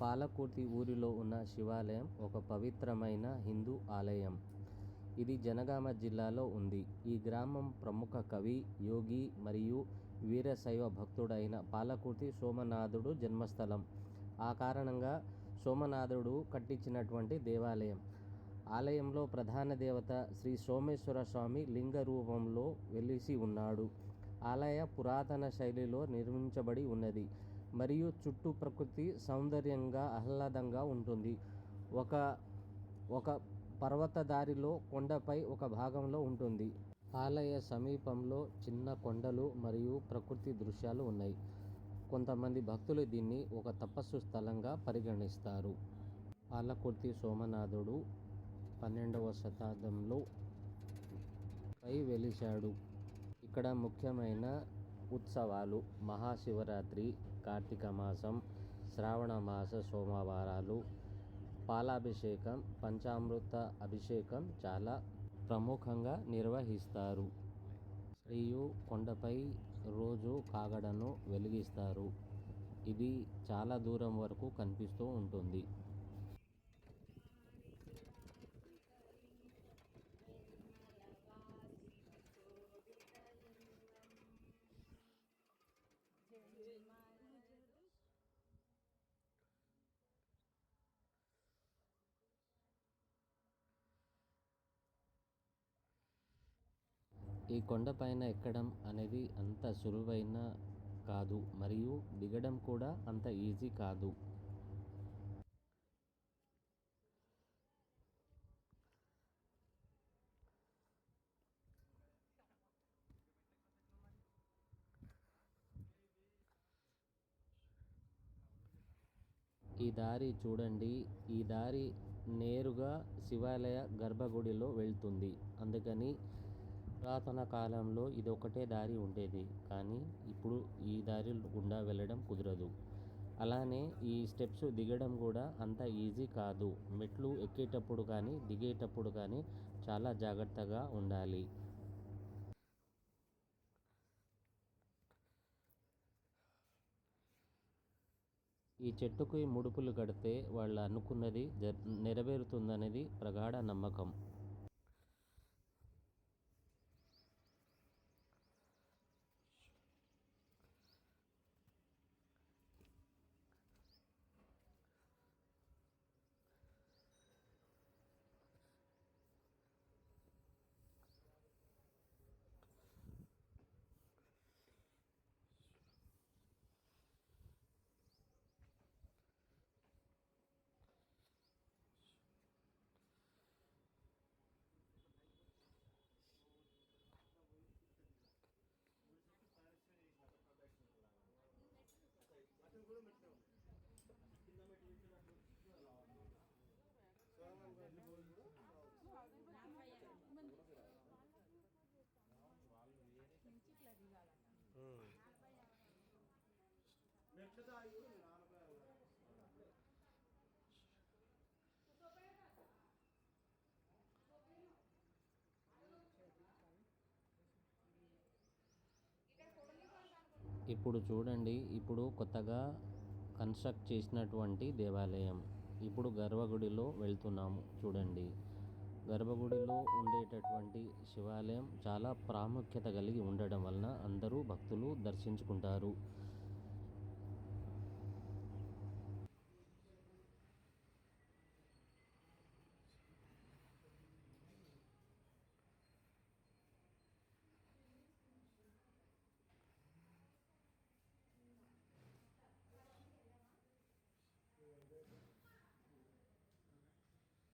పాలకుర్తి ఊరిలో ఉన్న శివాలయం ఒక పవిత్రమైన హిందూ ఆలయం. ఇది జనగామ జిల్లాలో ఉంది. ఈ గ్రామం ప్రముఖ కవి, యోగి మరియు వీరశైవ భక్తుడైన పాలకుర్తి సోమనాథుడు జన్మస్థలం. ఆ కారణంగా సోమనాథుడు కట్టించినటువంటి దేవాలయం. ఆలయంలో ప్రధాన దేవత శ్రీ సోమేశ్వర స్వామి లింగ రూపంలో వెలిసి ఉన్నాడు. ఆలయ పురాతన శైలిలో నిర్మించబడి ఉన్నది మరియు చుట్టూ ప్రకృతి సౌందర్యంగా ఆహ్లాదంగా ఉంటుంది. ఒక పర్వత దారిలో కొండపై ఒక భాగంలో ఉంటుంది. ఆలయ సమీపంలో చిన్న కొండలు మరియు ప్రకృతి దృశ్యాలు ఉన్నాయి. కొంతమంది భక్తులు దీన్ని ఒక తపస్సు స్థలంగా పరిగణిస్తారు. పాలకుర్తి సోమనాథుడు 12వ శతాబ్దంలో పై వెలిశాడు. ఇక్కడ ముఖ్యమైన ఉత్సవాలు మహాశివరాత్రి, కార్తీక మాసం, శ్రావణ మాస సోమవారాలు, పాలాభిషేకం, పంచామృత అభిషేకం చాలా ప్రముఖంగా నిర్వహిస్తారు. మరియు కొండపై రోజు కాగడను వెలిగిస్తారు. ఇది చాలా దూరం వరకు కనిపిస్తూ ఉంటుంది. ఈ కొండపైన ఎక్కడం అనేది అంత సులువైన కాదు మరియు దిగడం కూడా అంత ఈజీ కాదు. ఈ దారి చూడండి. ఈ దారి నేరుగా శివాలయ గర్భగుడిలో వెళ్తుంది. అందుకని పురాతన కాలంలో ఇది ఒకటే దారి ఉండేది, కానీ ఇప్పుడు ఈ దారి గుండా వెళ్ళడం కుదరదు. అలానే ఈ స్టెప్స్ దిగడం కూడా అంత ఈజీ కాదు. మెట్లు ఎక్కేటప్పుడు కానీ దిగేటప్పుడు కానీ చాలా జాగ్రత్తగా ఉండాలి. ఈ చెట్టుకు ముడుపులు కడితే వాళ్ళు అనుకున్నది నెరవేరుతుందనేది ప్రగాఢ నమ్మకం. ఇప్పుడు చూడండి, ఇప్పుడు కొత్తగా కన్స్ట్రక్ట్ చేసినటువంటి దేవాలయం. ఇప్పుడు గర్భగుడిలో వెళ్తున్నాము. చూడండి, గర్భగుడిలో ఉండేటటువంటి శివాలయం చాలా ప్రాముఖ్యత కలిగి ఉండడం వలన అందరూ భక్తులు దర్శించుకుంటారు.